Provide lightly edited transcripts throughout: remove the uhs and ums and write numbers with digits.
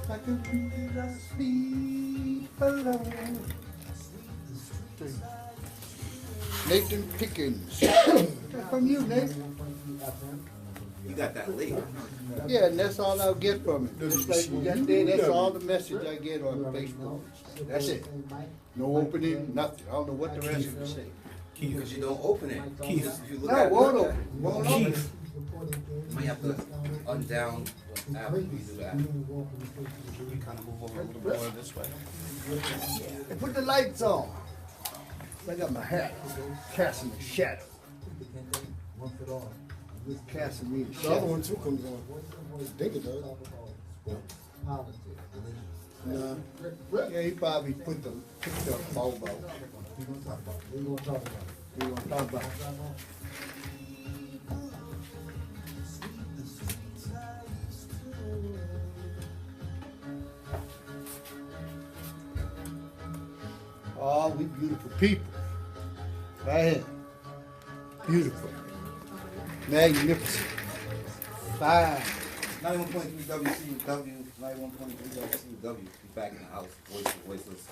I can feel I sleep alone. Nathan Pickens. That's from you, Nate. You got that late. Yeah, and that's all I'll get from it. Just like we got there, that's all the message I get on Facebook. That's it. No opening, nothing. I don't know what the rest of it say. Because you don't open it. Keith. If you look No, at won't it, open. Won't open. Keith. you might have to undown the app when you do that. You kind of move over a little more this way. And put the lights on. I got my hat. Casting a shadow. Casting me a The other shadow. one too comes on. I think it does. Nah. Yeah, he probably put the bulb out. We're gonna talk about it. We gonna talk about it. Oh, we beautiful people. Right here. Beautiful. Magnificent. Fine. 91.3 WCW, 91.3 WCW. Be back in the house. Voiceless.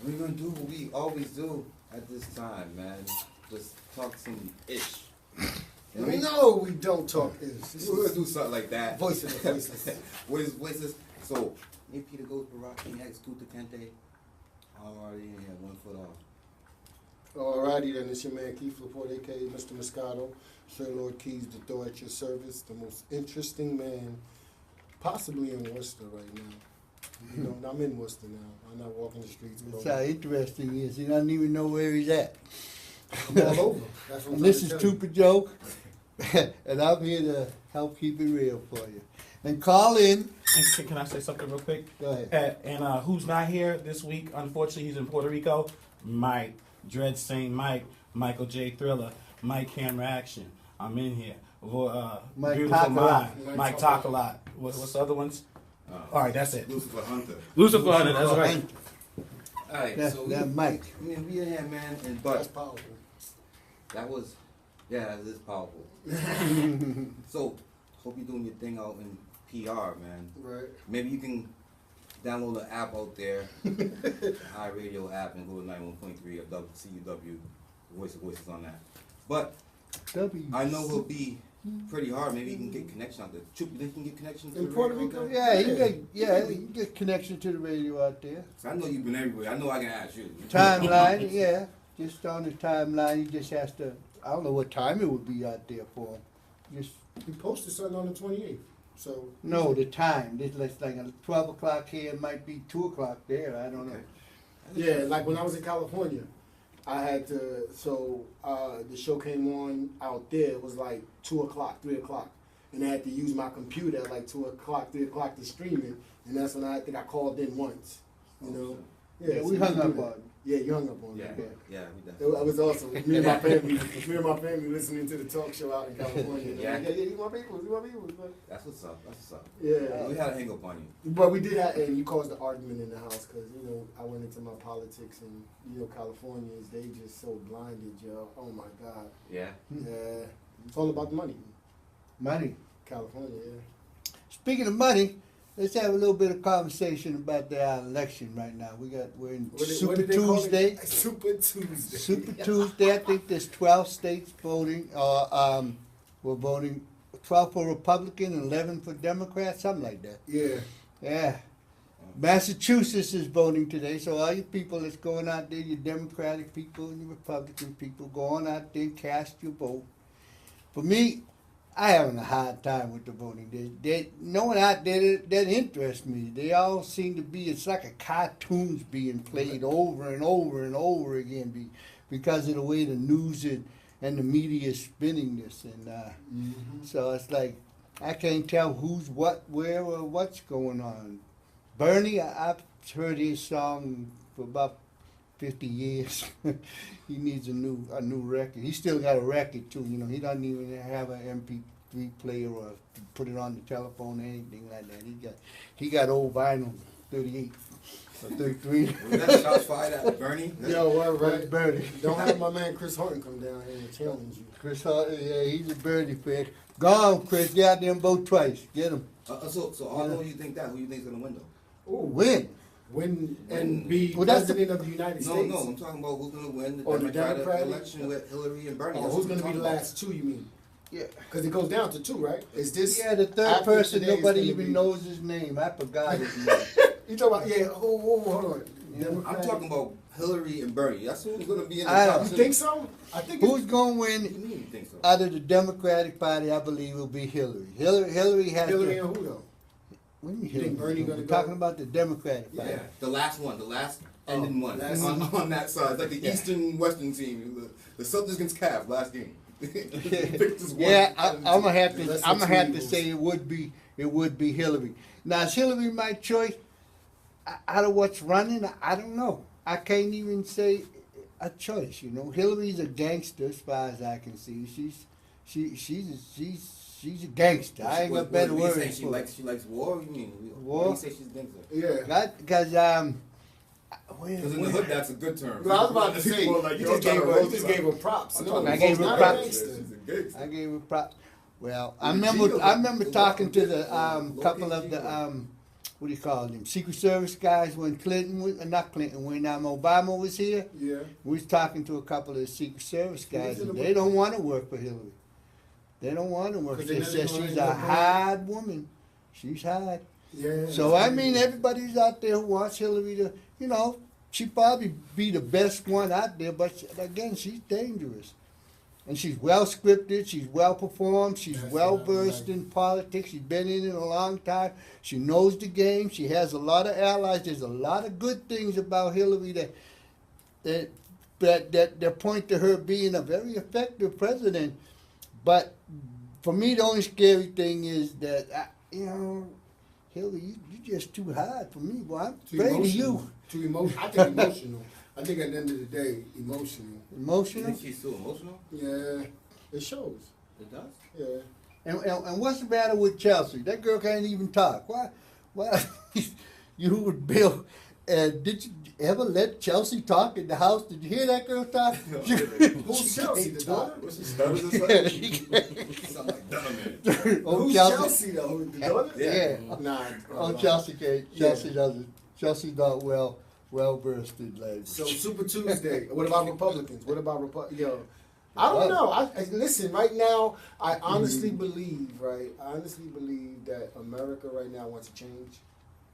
We're gonna do what we always do at this time, man. Just talk some ish. You know what I mean? No, we don't talk this. We're gonna do something like that. Voiceless. Voiceless. So, me Peter goes Baraki X Kuta Kente. Already in here, 1 foot off. Alrighty then, it's your man Keith Laporte, aka Mr. Moscato. Sir Lord Keys, the door at your service. The most interesting man, possibly in Worcester right now. You know, I'm in Worcester now. I'm not walking the streets. That's how interesting he is. He doesn't even know where he's at. I'm all over. That's what I'm And this is trying to tell you. Stupid Joke, and I'm here to help keep it real for you. And call in. And can I say something real quick? Go ahead. And who's not here this week? Unfortunately, he's in Puerto Rico. Mike, Dread Saint Mike, Michael J. Thriller, Mike Camera Action. I'm in here. Mike Beautiful Talk a Lot. Mind, Mike Talk a Lot. What's the other ones? All right, that's it. Lucifer Hunter. Lucifer Hunter, that's right. Alright, That's so that Mike. we in here, man, and That's but powerful. that was, yeah, that is powerful. So, hope you're doing your thing out in PR, man. Right. Maybe you can download the app out there, the High Radio app, and go to 91.3 of WCUW, Voice of Voices on that. But W. I know it'll be pretty hard. Maybe you can get connection out there. Chup, you think you can get connection to In the Puerto radio out Rico? there? Yeah, he can get connection to the radio out there. 'Cause I know you've been everywhere. I know I can ask you. Timeline, yeah. Just on the timeline, he just has to, I don't know what time it would be out there for him. Just, He posted something on the 28th. So no, the time. This looks like 12 o'clock here, it might be 2 o'clock there, I don't know. yeah, like when I was in California, I had to. So the show came on out there. It was like 2 o'clock, 3 o'clock, and I had to use my computer at like 2 o'clock, 3 o'clock to stream it. And that's when I think I called in once. You know. Yeah, so we you hung do up that. on it. Yeah, you hung up on Yeah, it. yeah, we It definitely. was awesome. Me and my family listening to the talk show out in California. Yeah. Yeah, you my people, you my people. But That's what's up. That's what's up. yeah. We had to hang up on you. But we did have, and you caused the argument in the house because, you know, I went into my politics and, you know, Californians, they just so blinded, yo. Oh my God. Yeah. Yeah. It's all about the money. Money. California, yeah. Speaking of money, let's have a little bit of conversation about the election right now. We're in Super did they call it? Tuesday. Super Tuesday. Super Tuesday. I think there's 12 states voting. We're voting 12 for Republican and 11 for Democrat, something like that. Yeah. Yeah. Massachusetts is voting today, so all you people that's going out there, your Democratic people and your Republican people, go on out there and cast your vote. For me, I having a hard time with the voting. No one out there that interests me. They all seem to be, it's like a cartoons being played over and over and over again because of the way the news and the media is spinning this. And so it's like, I can't tell who's what, where, or what's going on. Bernie, I've heard his song for about 50 years. He needs a new record. He still got a record too. You know, he doesn't even have an MP3 player or put it on the telephone or anything like that. He got old vinyl, 38 or 33. Was that shots fired at Bernie? Yo, what, right? Bernie. Don't have my man Chris Horton come down here and challenge you. Chris Hart, yeah, he's a Bernie fan. Go on, Chris. Get out there and vote twice. Get him. So although you think that, who you think's gonna win though? Win. Win and be Well, that's the- president of the United No, States. no, I'm talking about who's gonna win the Oh, the Democratic Democratic? election with Hillary and Bernie. Oh, That's who's what going to I'm be the talking last two? You mean? Yeah. Because it goes down to two, right? Is this? Yeah, the third after person, today is nobody gonna even be- knows his name. I forgot his name. You talking about? Yeah. Hold on. Yeah. about. I'm talking about Hillary and Bernie. That's who's gonna be in the I- top You two. think so? I think. Who's going to What do you win mean you think so? out of the Democratic Party? I believe will be Hillary. Hillary has Hillary to. and who though? What do you mean You think Hillary? Bernie gonna We're go? talking about the Democratic Party. Yeah, the last one, the last ending one last on that side. It's like the Yeah. Eastern Western team. The Celtics against Cavs last game. Pick this one. Yeah, I'm gonna have to. That's I'm the gonna have two to evils. say it would be Hillary. Now, is Hillary my choice? Out of what's running, I don't know. I can't even say a choice. You know, Hillary's a gangster as far as I can see. She's a gangster. I ain't got a better What do you word say? She for it. likes war. You mean War? Why do you say she's gangster? Yeah. Because Because in the hood, that's a good term. But I was about to say, People are like, you yo, just gave I'm trying her, to you just roast gave her props. I'm No, trying to I gave she's her not props. a gangster. She's a gangster. I gave her prop. Well, I Well, remember. Gio, I remember the talking to Walking the Dead, couple of Located the Gio. what do you call them? Secret Service guys when Clinton was not Clinton when Obama was here. Yeah. We was talking to a couple of the Secret Service guys, Who's in and the they don't want to work for Hillary. They don't want to work. 'Cause They they said never gonna she's end a up hard woman. She's hard. Yeah. So I mean, everybody's out there who wants Hillary to, you know, she probably be the best one out there. But again, she's dangerous, and she's well scripted. She's well performed. She's That's well what I versed like. in politics. She's been in it a long time. She knows the game. She has a lot of allies. There's a lot of good things about Hillary that point to her being a very effective president. But for me, the only scary thing is that Hillary, you just too hard for me. Boy, I'm Too afraid of emotional. you. Too emotional. I think emotional. I think at the end of the day, emotional. You Emotional. think she's too emotional? Yeah. It shows. It does. Yeah. And what's the matter with Chelsea? That girl can't even talk. Why? You would Bill. Did you ever let Chelsea talk in the house? Did you hear that girl talk? Who's Chelsea? The daughter? What's she stutters or Yeah, something? she can't. Something like that. Oh, Who's Chelsea though? The daughter? Yeah. Nah. Oh, Chelsea can't. Yeah. Chelsea doesn't. Chelsea's not well versed in language. So Super Tuesday. What about Republicans? What about Yo, I don't know. Listen. Right now, I honestly believe. Right, I honestly believe that America right now wants to change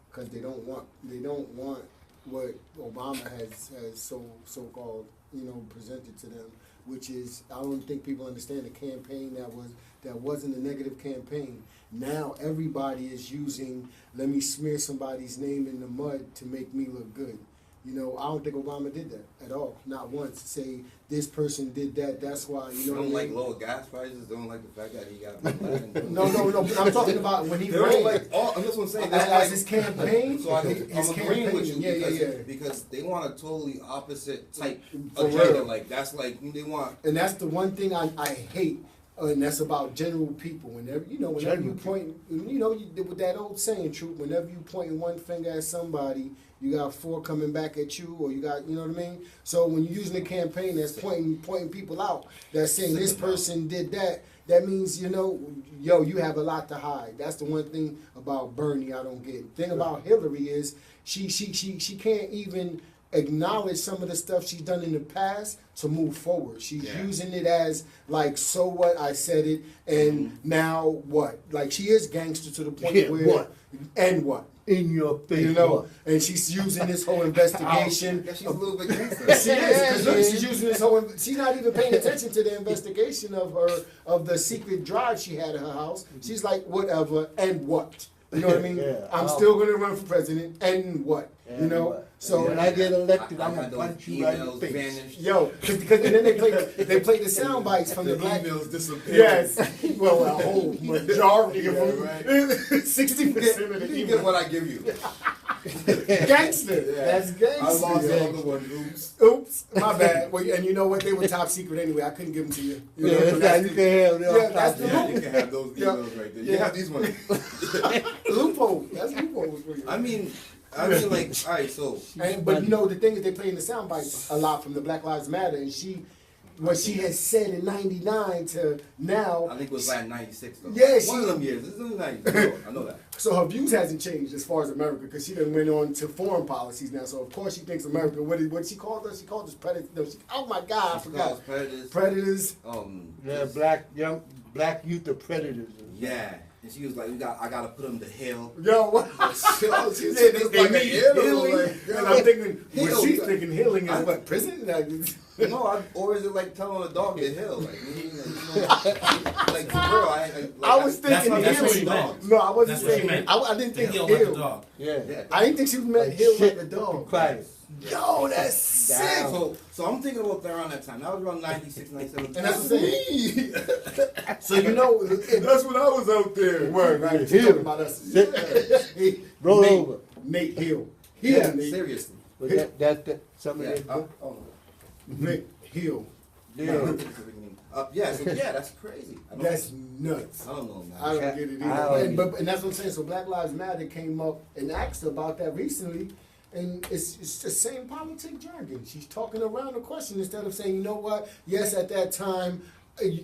because they don't want what Obama has so called presented to them, which is I don't think people understand the campaign that wasn't a negative campaign. Now everybody is using let me smear somebody's name in the mud to make me look good. I don't think Obama did that at all. Not once. Say this person did that. That's why. You What I don't like mean? lower gas prices. Don't like the fact that he got black. No. But I'm talking about when he They ran. don't like all. That's what I'm saying. They don't As like his campaign. So I'm his agreeing with you campaign, because they want a totally opposite type For agenda. real. Like that's like they want. And that's the one thing I hate, and that's about general people. Whenever General you point, with that old saying, truth. Whenever you point one finger at somebody, you got four coming back at you, or you got, you know what I mean. So when you're using a campaign that's pointing people out, that's saying this person did that. That means you have a lot to hide. That's the one thing about Bernie I don't get. The thing about Hillary is she can't even acknowledge some of the stuff she's done in the past to move forward. She's using it as like, so what, I said it, and now what? Like she is gangster to the point where what? And what? In your face. what? And she's using this whole investigation. Yeah, she's a little bit gangster. She is, because look, she's using this whole. She's not even paying attention to the investigation of the secret drive she had at her house. She's like, whatever, and what? You know what I mean? Yeah. I'm still going to run for president, and what? And what? So when I get elected, I'm I gonna had those punch you right in the emails face. vanished. Yo, because and then they play the sound bites from the black. emails disappeared. Yes, well, a whole majority of Yeah, them, right. 60% of the You get emails. what I give you. Gangster. Yeah. That's gangster. I lost yeah. the other one. Oops. Oops, my bad. Well, and you know what? They were top secret anyway. I couldn't give them to you. You know, Yeah, but that's you can have them. Yeah, that's the Yeah, you can have those Yeah. emails right there. You Yeah. can have these ones. loophole. That's loophole for you. I mean, like, all right, so But the thing is, they play in the sound bites a lot from the Black Lives Matter, and she what she had said in '99 to now. I think it was like 96 though. Yeah, one of them years. It's in 90. I know that. So her views hasn't changed as far as America, because she done went on to foreign policies now. So of course she thinks America. What she called us? She called us predators. No, oh my God, I forgot. Predators. Predators. Yeah, black youth are predators. Yeah. And she was like, I gotta put them to hell. Yo, what? She Yeah, said it's like a healing. like, And I'm thinking, heal. what she's thinking healing is what, prison? Like, No, or is it like telling a dog to hell? Like, like for real, I was thinking that's what she healing. meant. No, I wasn't That's what she saying. meant. I didn't To think heal like a heal. dog. Yeah. Yeah. I didn't think she meant Like heal like shit a dog. quiet. Yo, that's sick. So I'm thinking about that around that time. That was around 96, 97. And that's what I'm saying. me. So you know, That's when I was out there. word, right? Yeah, She's Hill. talking about us. Yeah. Roll Nate, over. Nate Hill. Yeah, Hill, Nate. seriously. Was that some of Yeah. that? Nate Hill. Yeah. Yeah, so yeah, that's crazy. That's nuts. I don't know, man. I don't get it I either. don't And that's what I'm saying. So Black Lives Matter came up and asked her about that recently, and it's the same politic jargon. She's talking around the question instead of saying, you know what? Yes, at that time,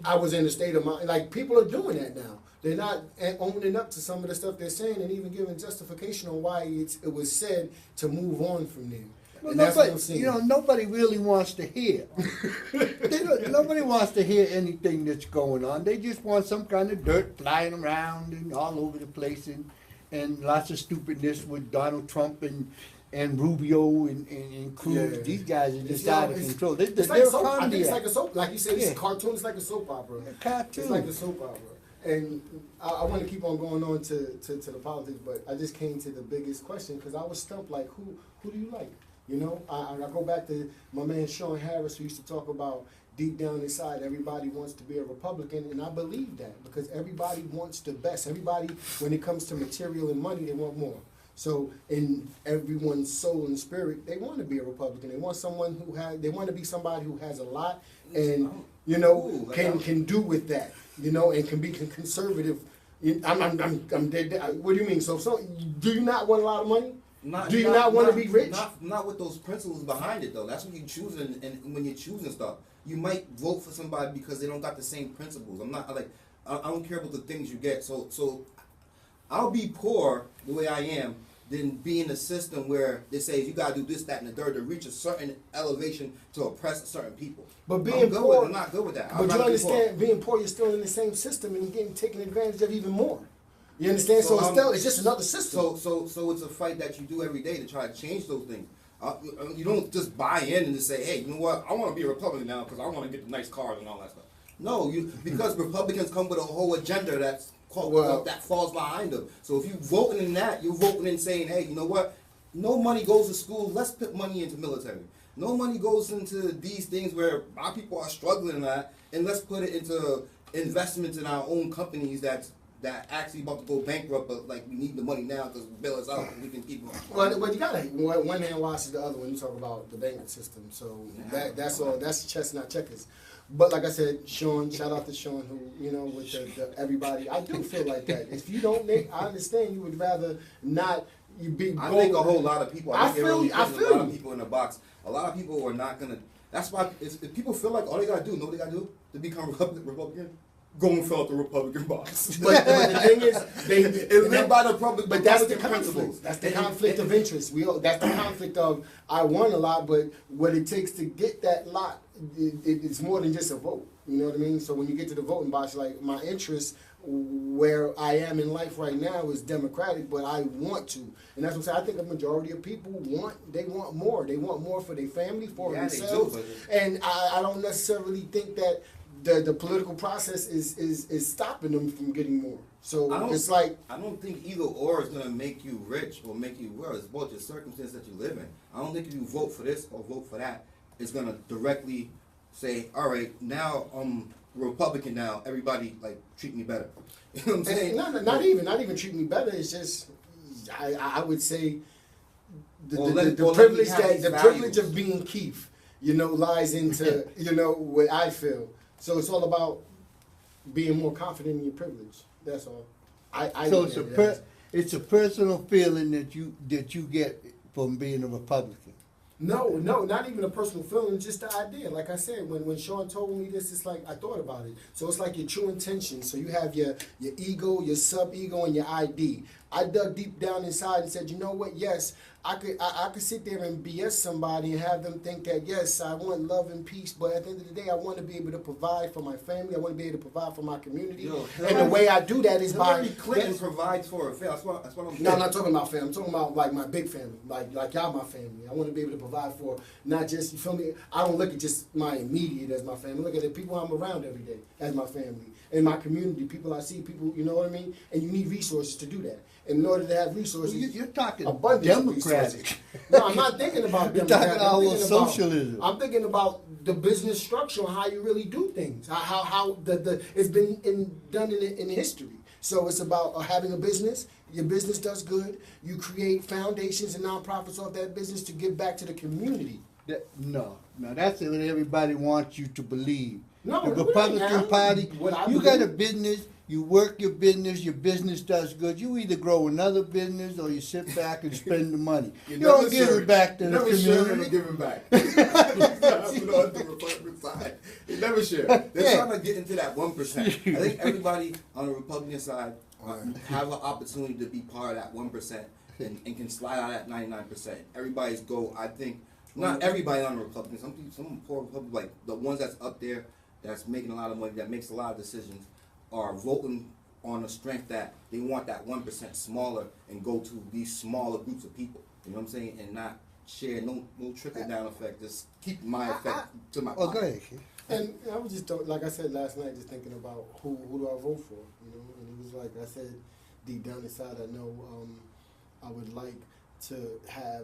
I was in a state of mind. Like, people are doing that now. They're not owning up to some of the stuff they're saying and even giving justification on why it was said to move on from there. Well, And that's what I'm nobody, saying. nobody really wants to hear. Nobody wants to hear anything that's going on. They just want some kind of dirt flying around and all over the place, and lots of stupidness with Donald Trump and Rubio and Cruz. Yeah. These guys are just It's out like- of control. It's They're like soap. I think it's Pontiac. like a soap. Like you said, it's Yeah. a cartoon. It's like a soap opera. Cartoon. It's like a soap opera. And I want to keep on going on to the politics, but I just came to the biggest question because I was stumped. Like, who do you like? You know, I go back to my man Sean Harris, who used to talk about deep down inside, everybody wants to be a Republican, and I believe that because everybody wants the best. Everybody, when it comes to material and money, they want more. So in everyone's soul and spirit, they want to be a Republican. They want someone they want to be somebody who has a lot and, you know, can do with that, you know, and can be conservative. I'm dead. What do you mean? So do you not want a lot of money? Do you not want to be rich? Not with those principles behind it though. That's what you choosing, and when you're choosing stuff, you might vote for somebody because they don't got the same principles. I'm not like I don't care about the things you get. So I'll be poor the way I am than be in a system where they say you gotta do this, that, and the third to reach a certain elevation to oppress certain people. But being poor, I'm not good with that. But you understand, being poor, you're still in the same system and you're getting taken advantage of even more. You understand? So it's just another system. So it's a fight that you do every day to try to change those things. You don't just buy in and just say, hey, you know what? I want to be a Republican now because I want to get the nice cars and all that stuff. No, because Republicans come with a whole agenda that falls behind them. So if you voting in that, you're voting in saying, hey, you know what? No money goes to school. Let's put money into military. No money goes into these things where our people are struggling at, and let's put it into investments in our own companies that actually about to go bankrupt, but like we need the money now because bail us out and we can keep going. Well, you gotta one hand washes the other when you talk about the banking system. So that's all. That's chess, not checkers. But like I said, Sean, shout out to Sean, who with the everybody. I do feel like that. If you don't make, I understand you would rather not. You be. I think a whole lot of people. I think I feel a lot of people in the box. A lot of people are not gonna. That's why if people feel like all they gotta do, know what they gotta do to become Republican. Go and fill out the Republican box. But the thing is, they live by the Republican. But that's the principles. conflict. That's the conflict of interest. That's the conflict of I want a lot, but what it takes to get that lot, it's more than just a vote. You know what I mean? So when you get to the voting box, like my interest, where I am in life right now is democratic, but I want to, and that's what I'm saying. I think a majority of people want more. They want more for their family, for themselves, and I don't necessarily think that. The political process is stopping them from getting more. So it's like I don't think either or is gonna make you rich or make you well. It's about your circumstance that you live in. I don't think if you vote for this or vote for that, it's gonna directly say, all right, now I'm Republican now. Everybody like treat me better. You know what I'm saying? Not even treat me better. It's just I would say the privilege of being Keith, lies into what I feel. So it's all about being more confident in your privilege. That's all. So it's a personal feeling that you get from being a Republican. No, not even a personal feeling, just the idea. Like I said, when Sean told me this, it's like I thought about it. So it's like your true intention. So you have your ego, your sub-ego, and your ID. I dug deep down inside and said, you know what, yes, I could sit there and BS somebody and have them think that, yes, I want love and peace, but at the end of the day, I want to be able to provide for my family. I want to be able to provide for my community. Yo, and the way I do that is by... Hillary Clinton provides for her family. That's what I'm saying. No, I'm not talking about family. I'm talking about like my big family, like y'all, my family. I want to be able to provide for not just, you feel me? I don't look at just my immediate as my family. Look at the people I'm around every day as my family. In my community, people I see, people, you know what I mean? And you need resources to do that. And in order to have resources, You're talking abundance of democratic. resources. No, I'm not thinking about You're democratic. talking I'm about thinking socialism. I'm thinking about the business structure and how you really do things. How it's been done in history. So it's about having a business. Your business does good. You create foundations and nonprofits off that business to give back to the community. No, that's what everybody wants you to believe. No, The it Republican ain't. Party, What I you got a believe- business, you work your business does good. You either grow another business or you sit back and spend the money. You don't give it back to the never share community. and give it back. That's what on the Republican side. He never share. They're Yeah. trying to get into that 1%. I think everybody on the Republican side have an opportunity to be part of that 1% and can slide out at 99%. Everybody's goal, I think, not everybody on the Republican, some poor Republicans, like the ones that's up there, that's making a lot of money, that makes a lot of decisions, are voting on the strength that they want that 1% smaller and go to these smaller groups of people. You know what I'm saying? And not share no trickle down effect. Just keep my effect to my Oh, go pocket. ahead. Kid. And I was just, like I said last night, just thinking about who do I vote for, you know? And it was like I said, deep down inside, I know I would like to have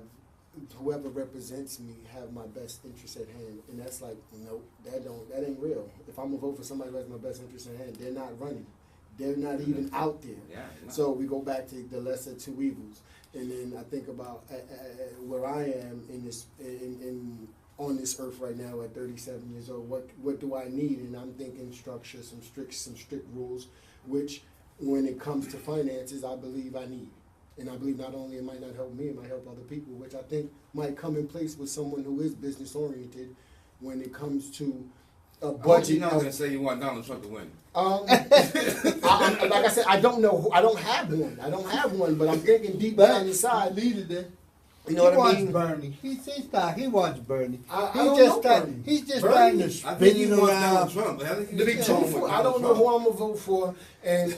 whoever represents me have my best interest at hand. And that's like, nope, that ain't real. If I'm gonna vote for somebody who has my best interest at hand, they're not running. They're not even out there. Yeah, no. So we go back to the lesser two evils. And then I think about where I am in this, on this earth right now at 37 years old. What do I need? And I'm thinking structure, some strict rules, which when it comes to finances, I believe I need. And I believe not only it might not help me, it might help other people, which I think might come in place with someone who is business oriented when it comes to a budget. You're not going to say you want Donald Trump to win. Like I said, I don't know. I don't have one. But I'm thinking deep down inside. Leader there. You know he what I wants mean? Bernie. He wants Bernie. I don't know Bernie. He's just Bernie? trying to I think spin he it wants around. Donald Trump. But I think To be truthful, I don't know who I'm gonna vote for, and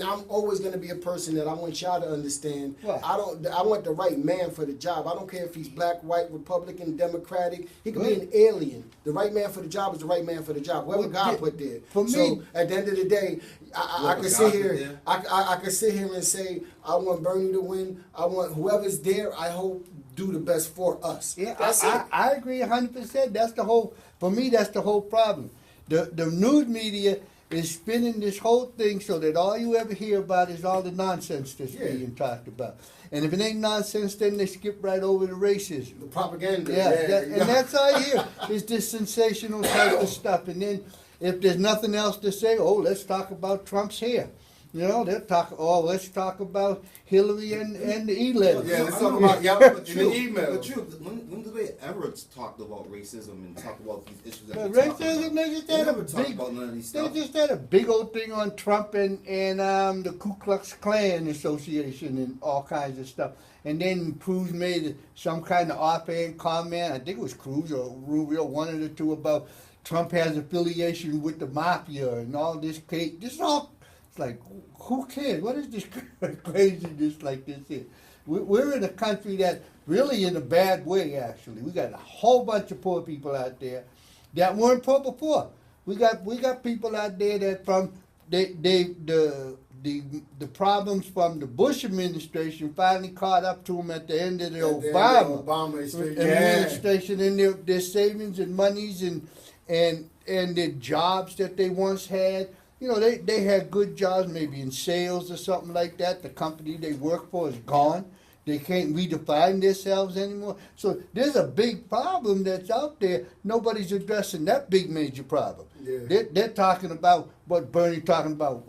I'm always gonna be a person that I want y'all to understand. What? I want the right man for the job. I don't care if he's black, white, Republican, Democratic. He could be an alien. The right man for the job is the right man for the job. Whoever Well, God yeah, put there. for So me- at the end of the day, I Whoever could God sit put here. there. I could sit here and say I want Bernie to win. I want whoever's there. I hope do the best for us. Yeah, That's it. I agree 100%. That's the whole. For me, that's the whole problem. The news media is spinning this whole thing so that all you ever hear about is all the nonsense that's Yeah. being talked about. And if it ain't nonsense, then they skip right over the racism. The propaganda. And that's all you hear is this sensational type of stuff. And then if there's nothing else to say, oh, let's talk about Trump's hair. You know, let's talk about Hillary and the E-letter. Yeah, let's I talk know. about Yep, the true. email. The truth. When do they ever talk about racism and talk about these issues? That But we're talking racism, about? they just They had a never talk big, about none of these they stuff. just had a big old thing on Trump and the Ku Klux Klan Association and all kinds of stuff. And then Cruz made some kind of op-ed comment, I think it was Cruz or Rubio, one of the two, about Trump has affiliation with the mafia and all this cake. This is all, it's like, who cares? What is this craziness like this here? We're in a country that really in a bad way, actually. We got a whole bunch of poor people out there that weren't poor before. We got people out there that from the problems from the Bush administration finally caught up to them at the end of the Obama administration, and their savings and monies and their jobs that they once had. You know, they had good jobs, maybe in sales or something like that. The company they work for is gone. They can't redefine themselves anymore. So there's a big problem that's out there. Nobody's addressing that big major problem. Yeah. They're talking about what Bernie talking about.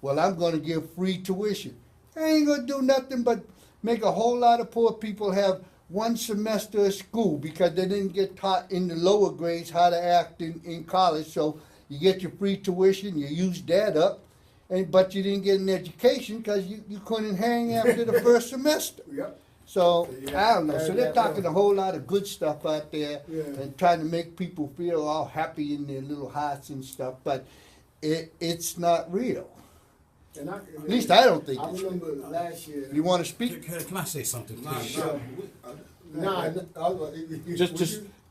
Well, I'm going to give free tuition. I ain't going to do nothing but make a whole lot of poor people have one semester of school because they didn't get taught in the lower grades how to act in college. So you get your free tuition, you use that up, but you didn't get an education because you couldn't hang after the first semester. Yep. So Yeah, I don't know. So they're that talking will. a whole lot of good stuff out there Yeah. and trying to make people feel all happy in their little hearts and stuff. But it's not real. And At least I don't think I it's remember last year. You want to speak? Can I say something, Nah, please? nah,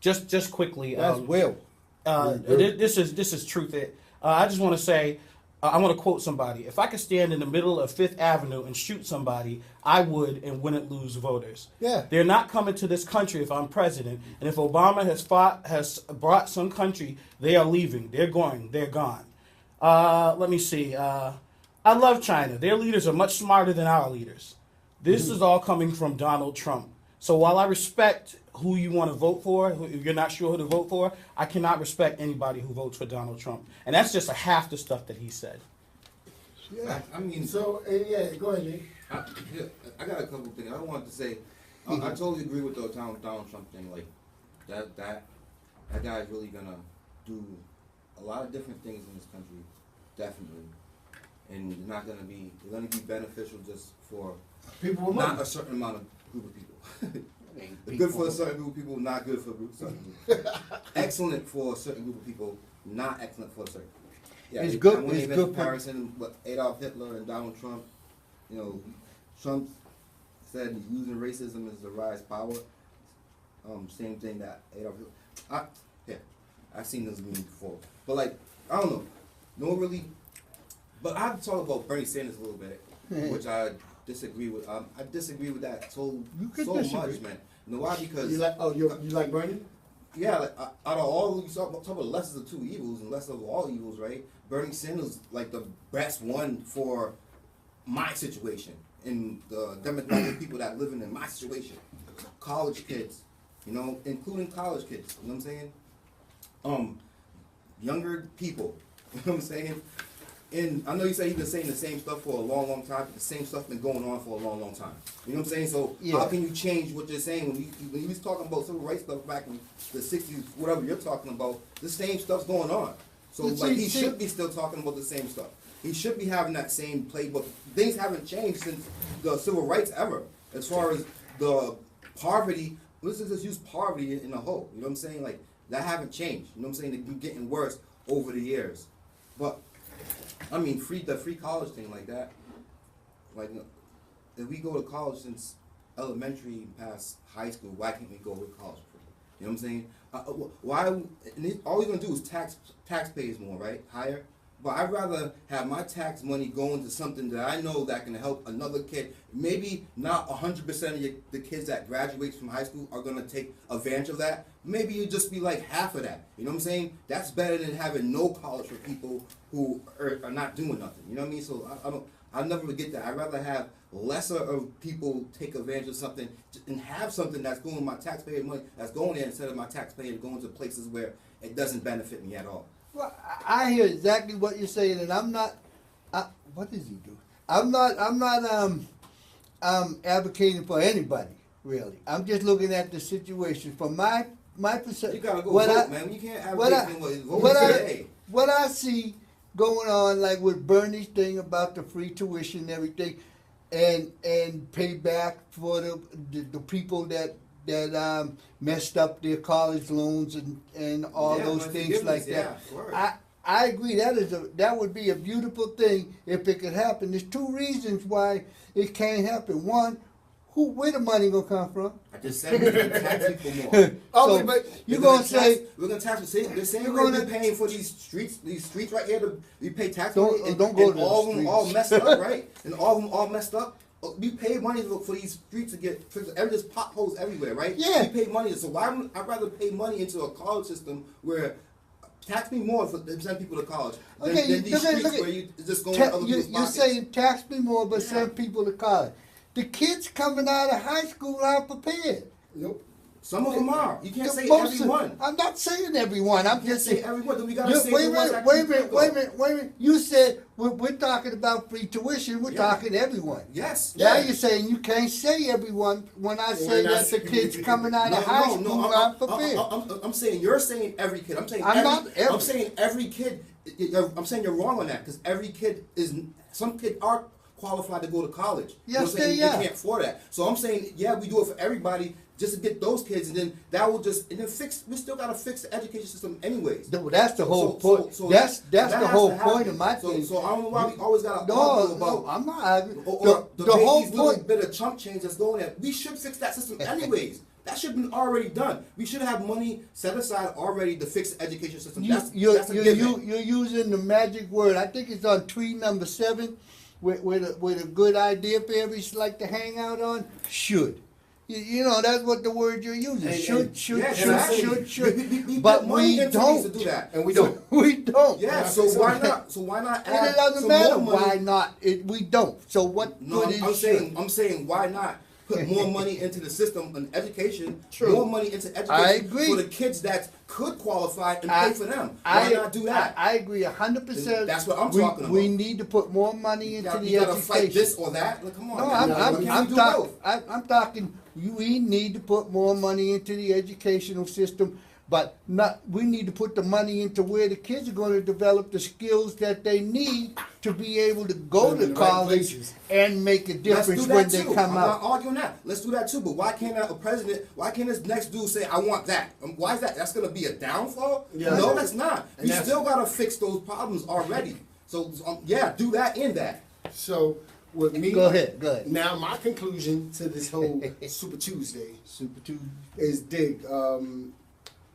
Just quickly. That's Will. This is truth. I just want to say, I want to quote somebody. If I could stand in the middle of Fifth Avenue and shoot somebody, I would and wouldn't lose voters. Yeah. They're not coming to this country if I'm president. And if Obama has brought some country, they are leaving. They're going. They're gone. Let me see. I love China. Their leaders are much smarter than our leaders. This is all coming from Donald Trump. So while I respect who you want to vote for, if you're not sure who to vote for, I cannot respect anybody who votes for Donald Trump. And that's just a half the stuff that he said. Yeah. I mean, So, yeah, go ahead, Nick. I got a couple things. I wanted to say, I totally agree with the Donald Trump thing. Like, that guy is really gonna do a lot of different things in this country, definitely. And they're gonna be beneficial just for People with not money. a certain amount of group of people. They're good for a certain group of people, not good for a certain group. Excellent for a certain group of people, not excellent for a certain. Yeah, It's good- I won't it's even good for- comparison with Adolf Hitler and Donald Trump. You know, Trump said using racism is the rise power. Same thing that Adolf Hitler. I've seen those memes before, but like I don't know, no one really. But I have to talk about Bernie Sanders a little bit, which I disagree with. I disagree with that so You can much, disagree. man. You know why? Because You like Bernie? yeah, like out of all you talk about lesser of two evils and lesser of all evils, right? Bernie Sanders like the best one for my situation and the demographic people that living in my situation, college kids, you know, including college kids. You know what I'm saying? Younger people. You know what I'm saying? And I know you say he's been saying the same stuff for a long, long time, but the same stuff been going on for a long, long time. You know what I'm saying? So Yeah. how can you change what you're saying when you was talking about civil rights stuff back in the 60s, whatever you're talking about, the same stuff's going on. So You like he see- should be still talking about the same stuff. He should be having that same playbook. Things haven't changed since the civil rights ever. As far as the poverty, let's just use poverty in a whole. You know what I'm saying? Like that haven't changed. You know what I'm saying? They've been getting worse over the years. But I mean, the free college thing like that. Like, if we go to college since elementary past high school, why can't we go to college free? You know what I'm saying? Why? And all we're gonna do is taxpayers more, right? Higher. But I'd rather have my tax money go into something that I know that can help another kid. Maybe not 100% of the kids that graduate from high school are gonna take advantage of that. Maybe it'd just be like half of that. You know what I'm saying? That's better than having no college for people who are not doing nothing. You know what I mean? So I'll never get that. I'd rather have lesser of people take advantage of something and have something that's going with my taxpayer money that's going there instead of my taxpayer going to places where it doesn't benefit me at all. Well, I hear exactly what you're saying, and I'm not. What does he do? I'm not advocating for anybody really. I'm just looking at the situation from my perspective. You gotta go vote, man. You can't advocate for vote today. What I see going on, like with Bernie's thing about the free tuition and everything, and pay back for the people that messed up their college loans and all Yeah, those my things like forgiveness, that. yeah, word. I agree. That would be a beautiful thing if it could happen. There's two reasons why it can't happen. One, where the money gonna come from? I just said we're gonna tax people more. So but you gonna say we're gonna tax them. They're saying you're we're gonna- paying for these streets right here. We pay tax Don't- money, and, don't go and to the all of them all streets. messed up, right? And all of them all messed up. We pay money for these streets to get fixed. There's potholes everywhere, right? Yeah. We pay money. So why would I'd rather pay money into a college system where tax me more for send people to college than, Okay, than these look at- streets where you just going Ta- to other people's you're pockets. saying tax me more, but Yeah. send people to college. The kids coming out of high school aren't prepared. Nope. Some of them are. You can't say Most of- everyone. I'm not saying everyone. I'm You can't just say saying. everyone. Then we gotta say the ones that Wait a can minute, go. wait a minute. You said we're talking about free tuition. We're Yeah. talking everyone. Yes. Now yeah. you're saying you can't say everyone when I say not that the saying kids everyone. coming out of high school aren't prepared. I'm saying you're saying every kid. I'm saying I'm not every. I'm saying every kid. I'm saying you're wrong on that because every kid is. Some kids are qualified to go to college. Yes, what I'm saying? they are. They can't afford that. So I'm saying, yeah, we do it for everybody just to get those kids, and then that will just and then fix. We still gotta fix the education system anyways. That's the whole So- point. so That's that the has whole to point happen. of my So- thing. So I don't know why we always gotta No, argue no, about. I'm not arguing. Or The whole baby's little point. bit of chunk change that's going there. We should fix that system anyways. That should have been already done. We should have money set aside already to fix the education system. That's a given. You're using the magic word. I think it's on tweet number 7 with a good idea for everybody like to hang out on. Should. You know, that's what the word you're using. And- Should. Yeah, exactly. Should. We But put money we into things to don't. do that. And we don't. We don't. Yeah, so why not? So why not And add it doesn't some matter more money? why not. We don't. So what No, good is I'm saying why not put more money into the system and education, True. more money into education I agree. for the kids that could qualify and I- pay for them. Why not do that? I agree 100%. That's what I'm We- talking We about. need to put more money into the you gotta education. fight this or that. Like, come on, No, man. Why can't we do both? I'm talking. We need to put more money into the educational system, but we need to put the money into where the kids are going to develop the skills that they need to be able to go Put them to in the right college places. and make a Let's difference do that when they too. come I'm out. not arguing that. Let's do that too. But why can't a president? Why can't this next dude say, "I want that"? Why is that? That's gonna be a downfall? Yeah. No, that's not. And We that's- still gotta fix those problems already. So yeah, do that and that. So with me, Go ahead. Now my conclusion to this whole Super Tuesday Super two. is dig.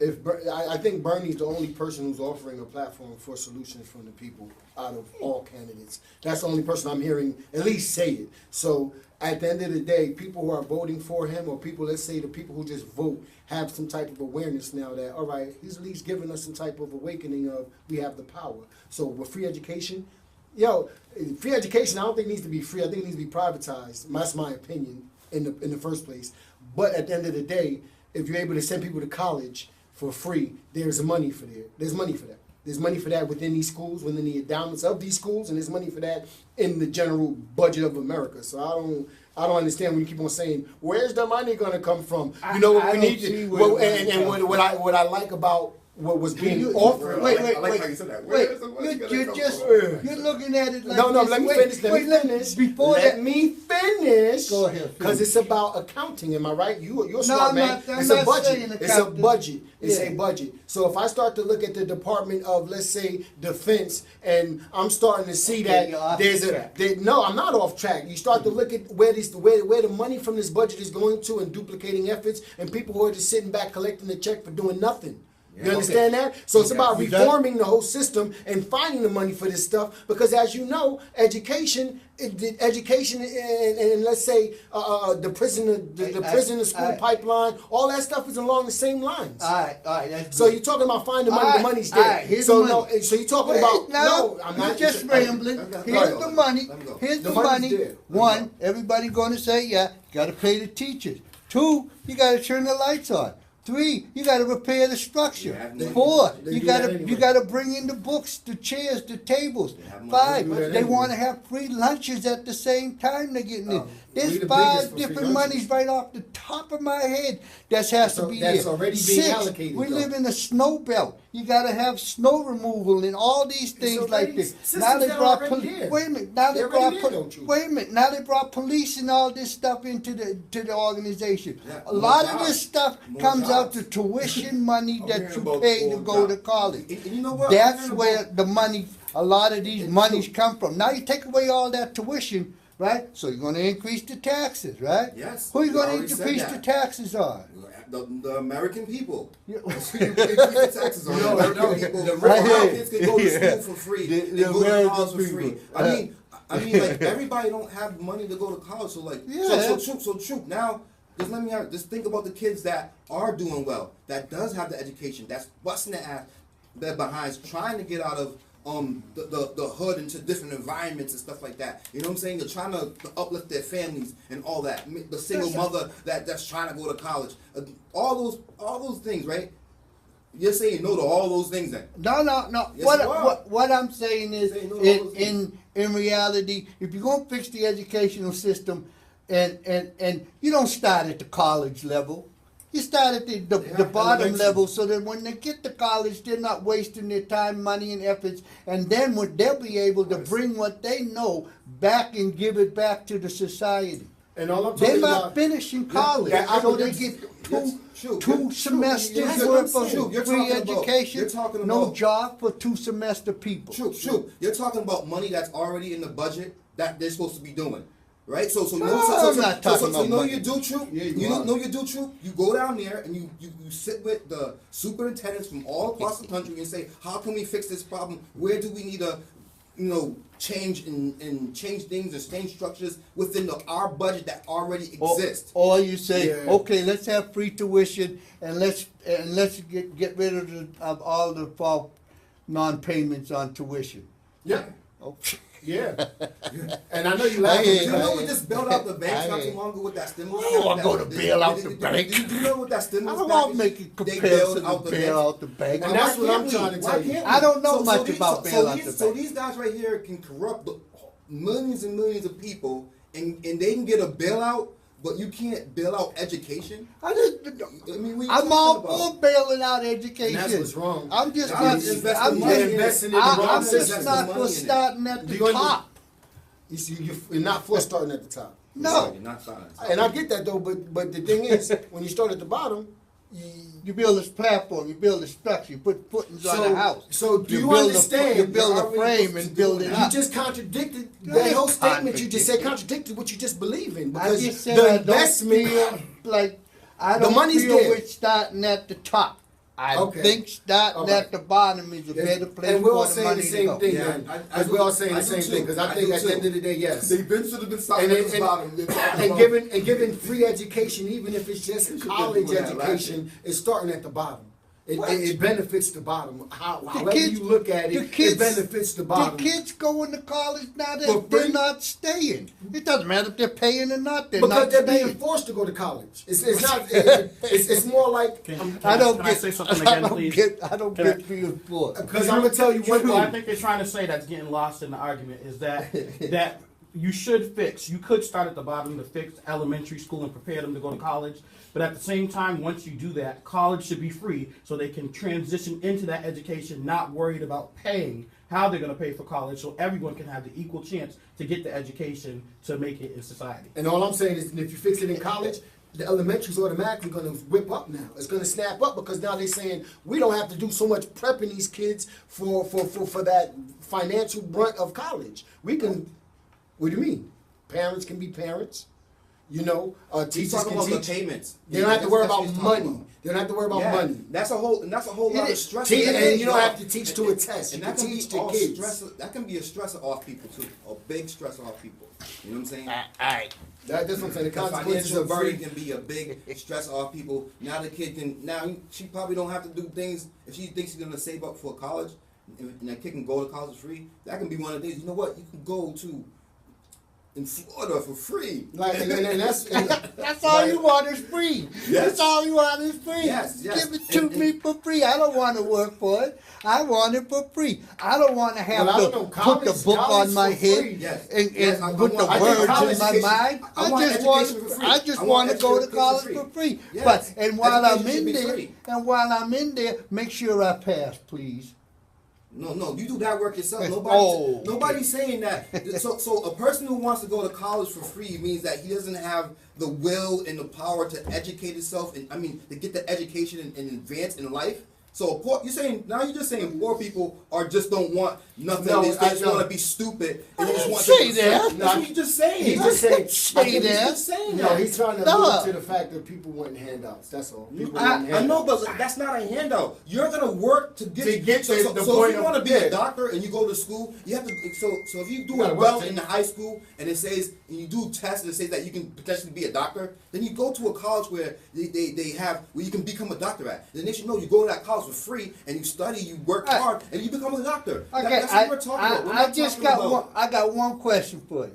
I think Bernie's the only person who's offering a platform for solutions from the people out of all candidates. That's the only person I'm hearing at least say it. So at the end of the day, people who are voting for him, or people, let's say the people who just vote, have some type of awareness now that, all right, he's at least giving us some type of awakening of we have the power. So with free education, free education I don't think needs to be free. I think it needs to be privatized. That's my opinion in the first place. But at the end of the day, if you're able to send people to college for free, there's money for that. There's money for that. There's money for that within these schools, within the endowments of these schools, and there's money for that in the general budget of America. So I don't understand when you keep on saying, where's the money going to come from? You know what I we don't need see to. where Well, the money and comes what I like about what was being offered. Wait, I like how you said that. Wait, Where's the money gonna you're come just from? you're looking at it like No, this. let me Wait, finish. wait, before let that. me finish. Go ahead, Because finish. it's about accounting. Am I right? You're No, smart I'm man. not- I'm It's not a budget. saying It's a accounting. budget. It's Yeah. a budget. So if I start to look at the Department of, let's say, Defense, and I'm starting to see Okay, you're that off there's the a track. no, I'm not off track. You start to look at where the money from this budget is going to, and duplicating efforts, and people who are just sitting back collecting the check for doing nothing. You Yeah. understand that? So it's Okay. about You done? reforming the whole system and finding the money for this stuff. Because as you know, education, and let's say the prison to school pipeline, all that stuff is along the same lines. All right. That's So good. you're talking about finding money. All right, The money's all there. right, here's So the money. no. So you're talking Wait, about no, I'm you're not just rambling. Let Here's me go. the money. Let me go. Here's The the money's money. there. One, everybody going to say, yeah, you got to pay the teachers. Two, you got to turn the lights on. Three, you got to repair the structure. have money. Four, They you do got that to anyway. you got to bring in the books, the chairs, the tables. have money. Five, They do that they anyway. want to have free lunches at the same time they're getting in. we There's the biggest five for free different lunches. monies right off the top of my head that has to be That's there. already being Six, allocated, we though. live in a snow belt. You got to have snow removal and all these things already like this. systems Now they that are brought already there. wait a minute. Now they They're brought already there, don't you? wait a minute. Now they brought police and all this stuff into the organization. Yeah, A more lot of jobs. this stuff More comes out jobs. to tuition money I'm that hearing you about pay to more go to jobs. college. And you know what? That's I'm hearing where about- the money, a lot of these monies come from. Now you take away all that tuition, right? So you're going to increase the taxes, right? Yes, Who are you we going already to said increase that. the taxes on? The American people. Yeah. That's who you increase the taxes on. No, the American no, people. the Our American- kids can go to Yeah. school for free. The They go to American college for free. people. I mean, like everybody don't have money to go to college. So like, Yeah. so true. Now, just think about the kids that are doing well, that does have the education, that's busting their ass, their behinds, trying to get out of the hood into different environments and stuff like that. You know what I'm saying? They're trying to uplift their families and all that. The single mother that's trying to go to college. All those things, right? You're saying no to all those things then? No. Yes, you are. What I'm saying is, Saying no to all those things. in reality, if you're gonna fix the educational system, and you don't start at the college level, you start at the bottom elementary. level, so that when they get to college, they're not wasting their time, money, and efforts, and then they'll be able to bring what they know back and give it back to the society. And all I'm They're talking not about, finishing college, yeah, so they yes, get true. two semesters Yes, worth true. of You're free talking about- education, you're talking no about- job for 2-semester people. True. You're talking about money that's already in the budget that they're supposed to be doing, right? So No, I'm not talking about you know money. you do, True. Yeah, you you are. know you do, True. You go down there and you sit with the superintendents from all across the country and say, how can we fix this problem? Where do we need to, change and change things and change structures within our budget that already exists? Or you say, Yeah. okay, let's have free tuition and let's get rid of all the non-payments on tuition. yeah, Oh. yeah. And I know you Did laughing. you know we just bailed out the banks not too long ago with that stimulus? I don't wanna go to package? bail out the Did bank. you know what that I stimulus don't want to package, make a they comparison bailed out to the bail banks? out the bank. And Why that's what can't I'm we? trying to Why tell you. can't I don't know we? much these- about so bail out the these- So bank. these guys right here can corrupt millions and millions of people, and they can get a bailout, but you can't bail out education. I just, I mean, what you I'm talking all about? for bailing out education. And that's what's wrong. I'm just Nah, not. you invest I'm the money just, in it. investing in the I'm wrong just system. not Money for in it. starting at the You under- top. You see, you're not for starting at the top. No. You're not starting. And I get that though, but the thing is, when you start at the bottom, You build this platform, you build a structure, you put footings on a house. So do you build understand? you build You're a already frame supposed and to build do it it. You up. just contradicted You that ain't whole statement. You just said contradicted. contradicted what you just believe in I because just said the I don't investment. feel like I The don't money's feel there. we're starting at the top. I Okay. think starting All right. at the bottom is a better place And we're all for the saying money the to same go. thing, Yeah, man. I Because do- we're all saying I the do same too. thing. Because I I think do at the too. end of the day, yes. They been should have been starting at the bottom. And giving free education, even if it's just should've been college doing that last education, is starting at the bottom. It benefits the bottom. However kids- you look at it, it benefits the bottom. The kids going to college now, For they're free? not staying. It doesn't matter if they're paying or not, they're Because not they're staying. being forced to go to college. It's not. It's more like I don't Can get. I say something I again, don't please? get. I don't Can I- get being forced. because I'm gonna tell you one What I thing. think they're trying to say that's getting lost in the argument is that that you should fix. You could start at the bottom to fix elementary school and prepare them to go to college. But at the same time, once you do that, college should be free so they can transition into that education, not worried about paying, how they're going to pay for college, so everyone can have the equal chance to get the education to make it in society. And all I'm saying is, if you fix it in college, the elementary's automatically going to whip up now. It's going to snap up because now they're saying we don't have to do so much prepping these kids for that financial brunt of college. We can. What do you mean? Parents can be parents. You know, He's teachers talking can about the teach. payments. They don't have to worry That's what about he's talking money. about. They don't have to worry about Yeah, money. That's a whole lot of stress. And you don't have to teach to a test. You And can that can teach be to all kids. stress. That can be a stressor off people too. A big stressor off people. You know what I'm saying? That's what I'm saying. The The consequences financial of burden free. can be a big stress off people. Now the kid can. Now she probably don't have to do things if she thinks she's gonna save up for college, and that kid can go to college free. That can be one of the things. You know what? You can go to in Florida for free. Like, and that's That's all you want is free. Yes. That's all you want is free. Yes. Give it to And- me for free. I don't want to work for it. I want it for free. I don't want to have Well, I to don't know. put the book College on my for head free. Yes. and, Yes, I put the want- I think words college in my education- mind. I want education for free. I just I want want to go to education college for for free. free. Yes. But and while I'm Education should in be there, free. and while I'm in there, make sure I pass, please. No, you do that work yourself. Oh. Nobody's saying that. So a person who wants to go to college for free means that he doesn't have the will and the power to educate himself, and to get the education and advance in life. So you're just saying poor people just don't want nothing. No, they I just know. want to be stupid and they just want Say to. that. That's what you're just saying. He's just saying. Say that. He's just saying No, that. he's trying to No. allude to the fact that people want handouts. That's all. People want I handouts. know, but that's not a handout. You're gonna work to get To get the so point if you of- want to be yeah. a doctor and you go to school, you have to. So if you do You gotta it well work in the high school and it says and you do tests and it says that you can potentially be a doctor, then you go to a college where they have where you can become a doctor at. The next you know, you go to that college for free, and you study, you work All right. hard, and you become a doctor. Okay, That's what we're talking about. We're I not just talking got about- one. I got one question for you.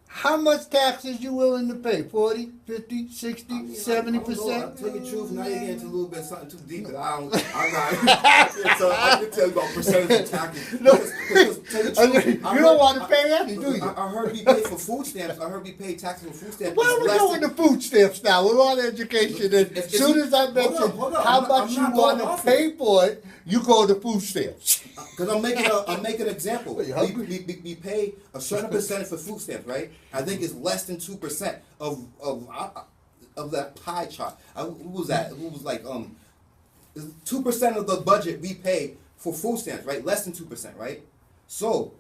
How much taxes you willing to pay? 40, 50, 60, I mean, 70%? I'll tell you the truth, now you're getting into a little bit something too deep that I'm not, I can tell you about percentage of taxes. Because tell you the truth, You don't want to pay that, do you? I heard we pay for food stamps. I heard we pay taxes for food stamps. Why are we It's less doing the food stamps now? We're on education. And If as soon as I hold mention on, how I'm much you not want going to off pay for it, you go to food stamps. Because I'm making an example. Wait, hungry? We pay a certain percentage for food stamps, right? I think it's less than 2% of that pie chart. What was that? It was like 2% of the budget we pay for food stamps, right? Less than 2%, right? So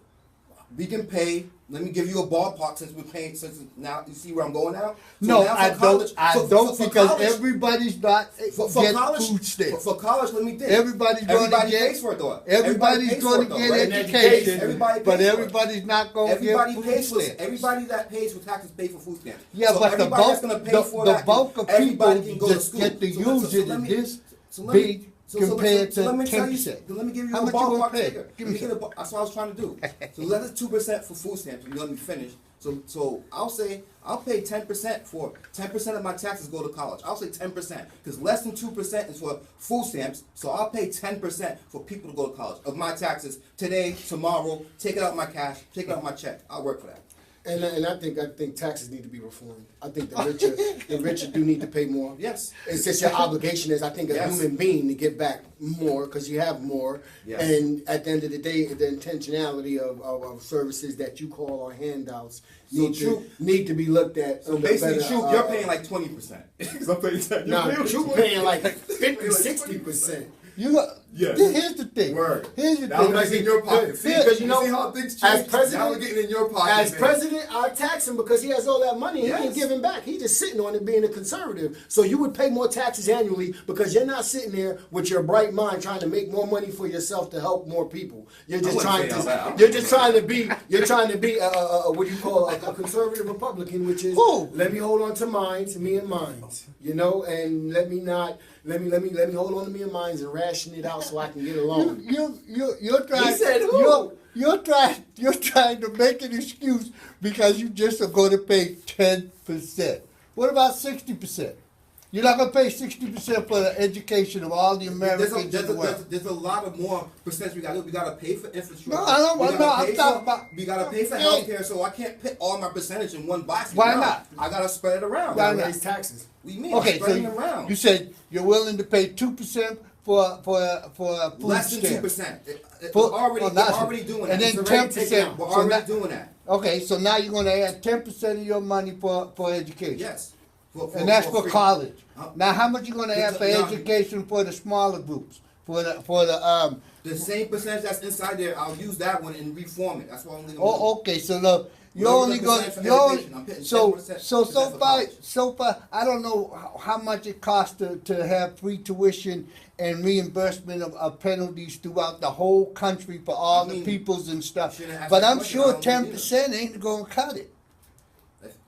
we can pay. Let me give you a ballpark since we're paying. Since now you see where I'm going now. So No, now for I college- don't. I for- don't for because college- everybody's not for get college, food stamps. For college, let me think. Everybody's going to Everybody get. pays for it though. Everybody's pays going for to it, though, get right? education, Everybody pays but for it. everybody's not going to Everybody get pays food for stamps. everybody that pays for taxes pay for food stamps. Yeah, So but the everybody that's bulk, gonna pay for the that, bulk of everybody people can go to that school. get to So use it let is me- this so let me- big so compared so let me to tell you- 10%. Let me give you How a much you gonna ballpark pay? figure. Give Let me me get that's what I was trying to do. So let it 2% for food stamps. And let me finish. So I'll say I'll pay 10% for 10% of my taxes go to college. I'll say 10% because less than 2% is for food stamps. So I'll pay 10% for people to go to college of my taxes today, tomorrow. Take it out my cash. Take it out my check. I'll work for that. And I think taxes need to be reformed. I think the richer do need to pay more. Yes. It's just your obligation as I think a Yes. human being to give back more because you have more. Yes. And at the end of the day, the intentionality of services that you call our handouts So true. need to be looked at. So under basically, better, Troop, you're paying like 20%. No, you paying like 50, 60%. You got, Yes. Here's the thing. Word. Here's the Now thing. it's in your pocket. See, Here- because you see how things change. As president, now we're getting in your pocket. As man. president, I tax him because he has all that money and he Yes. can give him back. He's just sitting on it being a conservative. So you would pay more taxes annually because you're not sitting there with your bright mind trying to make more money for yourself to help more people. You're just wouldn't trying say all that. to. You're just trying to be. You're trying to be what do you call a conservative Republican, which is Who? let me hold on to mine, me and mine. You know, and let me hold on to me and mine and ration it out so I can get along. You're trying. He said who? You're trying to make an excuse because you just are going to pay 10%. What about 60%? You're not going to pay 60% for the education of all the Americans in the world. There's a lot of more percentage we got to do. We got to pay for infrastructure. No, I don't- We no, gotta I'm pay talking for- about- We got to pay for Yeah. healthcare, so I can't put all my percentage in one box. Why No, not? I got to spread it around. Why Gotta not? raise taxes. We mean Okay, so spreading it around. you said you're willing to pay 2% for food Less than stamps. 2%. For- We're already, for we're nothing. already doing that. And then It's already 10%. taken out. We're So already that- doing that. Okay, so now you're going to add 10% of your money for education. Yes. And that's for free. college. Huh? Now, how much you going to add for No. education for the smaller groups? The same percentage that's inside there, I'll use that one and reform it. That's what I'm going to do. Oh, okay. So the you're Whatever only the going percentage for you're only, education, I'm putting so 10% so for far college. I don't know how much it costs to have free tuition and reimbursement of penalties throughout the whole country for all I mean, the peoples and stuff. shouldn't ask But that I'm question. I sure don't know 10% ain't going to cut it.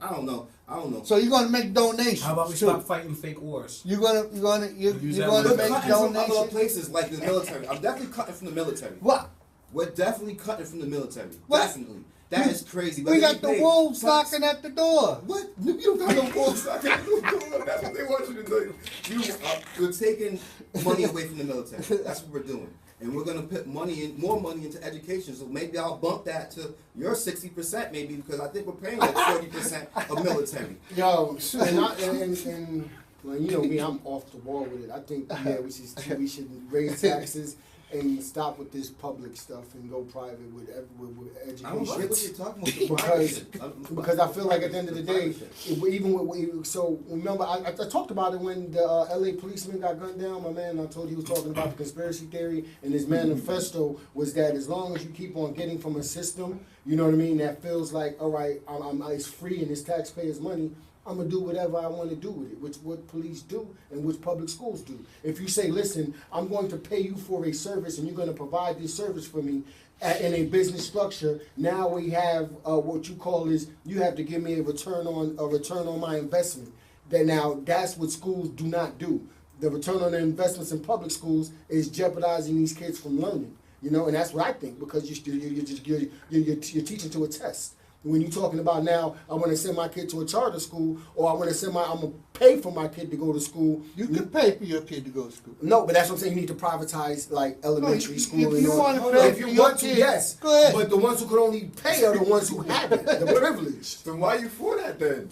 I don't know. So you're going to make donations. How about we too. stop fighting fake wars? You're going to Use that make We're cutting from other donations. places like the military. I'm definitely cutting from the military. What? We're definitely cutting from the military. What? Definitely. That is crazy. We Whether got you the pay wolves some- knocking at the door. What? You don't got no wolves knocking at the door. That's what they want you to do. You're taking money away from the military. That's what we're doing. And we're going to put more money into education. So maybe I'll bump that to your 60% maybe because I think we're paying like 40% of military. Yo, and well, you know me, I'm off the wall with it. I think we should raise taxes and stop with this public stuff and go private with I don't know what education. you're talking about. Because I feel like at the end of the day, remember I talked about it when the LA policeman got gunned down. My man, I told you he was talking about the conspiracy theory, and his manifesto was that as long as you keep on getting from a system, you know what I mean, that feels like all right, it's free and it's taxpayers' money. I'm gonna do whatever I want to do with it, which what police do and which public schools do. If you say, listen, I'm going to pay you for a service and you're going to provide this service for me in a business structure, now we have what you call is you have to give me a return on my investment. That's what schools do not do. the return on their investments in public schools is jeopardizing these kids from learning. You know, and that's what I think, because you're teaching to a test. When you're talking about now, I want to send my kid to a charter school, or I'm going to pay for my kid to go to school. You can pay for your kid to go to school. No, but that's what I'm saying. You need to privatize like elementary school. if you all. wanna pay If for you your want to, kid, yes. go ahead. But the ones who could only pay are the ones who have it, the privilege. Then why are you for that then?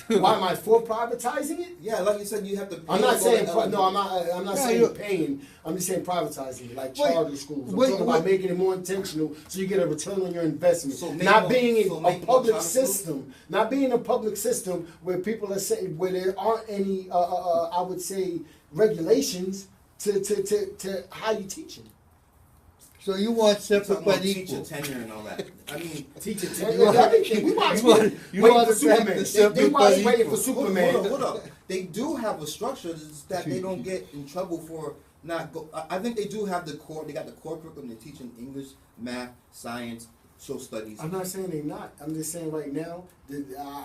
Why am I for privatizing it? Yeah, like you said, you have to. Pay I'm not for saying the I'm not No, saying you're- paying. I'm just saying privatizing it, like Wait, charter schools. I'm wait, talking about wait. making it more intentional, so you get a return on your investment. So make Not more- being so a make more public charter schools? system, not being a public system where people are saying where there aren't any, I would say, regulations to how you teaching. So you want You're separate talking about but teacher equal. tenure and all that. I mean, Teacher, You want- everything. We watch you want- waiting you for want to Superman. back the They separate watch but waiting equal. for Superman. hold up. They do have a structure it's that they don't get in trouble for not go. I think they do have the core. They got the core curriculum. They're teaching English, math, science, social studies. I'm not saying they're not. I'm just saying right now that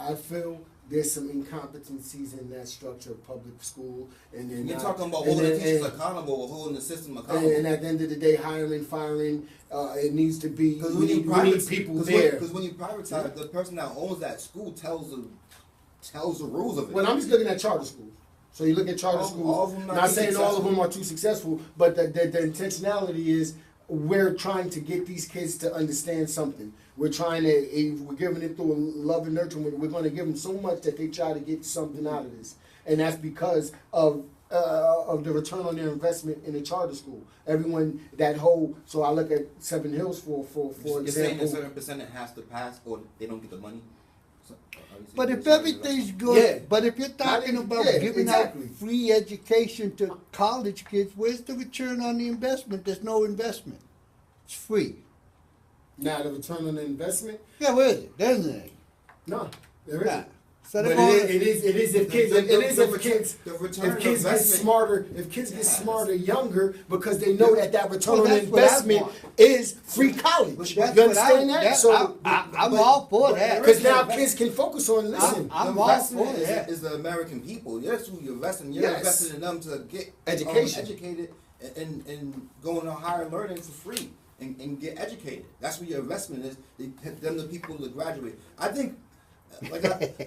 I feel there's some incompetencies in that structure of public school, and then You're talking about and holding the then- teachers and- accountable or holding the system accountable. And at the end of the day, hiring, firing, it needs to be. Because We need people there. Because when you privatize, the person that owns that school tells the rules of it. Well, I'm just looking at charter schools. So you look at charter All schools. of them not Not too saying all of successful. them are too successful, but the intentionality is we're trying to get these kids to understand something. We're trying to, if we're giving it through love and nurture. We're going to give them so much that they try to get something out of this, and that's because of the return on their investment in a charter school. Everyone, that whole. So I look at Seven Hills for You're saying a example. certain percentage has to pass, or they don't get the money. So, are you saying But if there's everything's certain- good, Yeah. but if you're talking about Yeah, giving exactly. out free education to college kids, where's the return on the investment? There's no investment. It's free. Now the return on the investment, Yeah, where is it? There's nothing. no, there Nah. isn't. So But they're going it is if kids The- it is the if return- kids the return if on kids get investment- smarter younger because they know that return Well, on that's what I investment want. is free college. But You that's what understand that? So I'm all for that. because now kids can focus on listen. I'm the all investment for is, that. is the American people. That's who you're investing. You're Yes. investing in them to get Education. educated, and going on higher learning for free and get educated. That's where your investment is. Them the people to graduate. I think.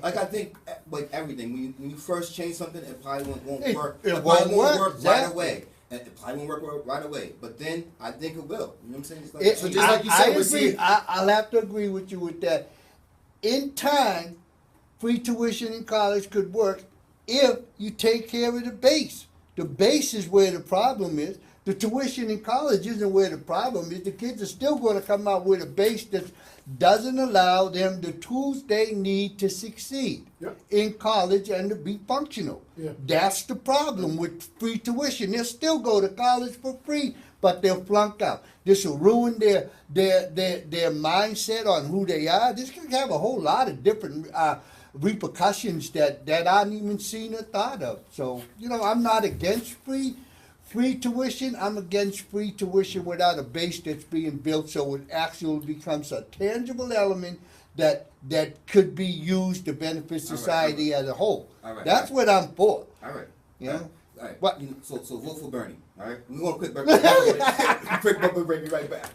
I think like everything. When you first change something, it probably won't It- work. it probably won't work, right exactly. away. And it probably won't work right away. But then I think it will. You know what I'm saying? It's like, It- So just like you said, I we're agree. seeing- I'll have to agree with you with that. In time, free tuition in college could work if you take care of the base. The base is where the problem is. The tuition in college isn't where the problem is. The kids are still going to come out with a base that doesn't allow them the tools they need to succeed Yeah. in college and to be functional. Yeah. That's the problem with free tuition. They'll still go to college for free, but they'll flunk out. This will ruin their mindset on who they are. This could have a whole lot of different repercussions that I haven't even seen or thought of. So, I'm not against free tuition. I'm against free tuition without a base that's being built so it actually becomes a tangible element that could be used to benefit society as a whole. All right. That's what I'm for. all right. You know? All right. What? So vote for Bernie. All right. We're going to quick break. Quick break. Be right back.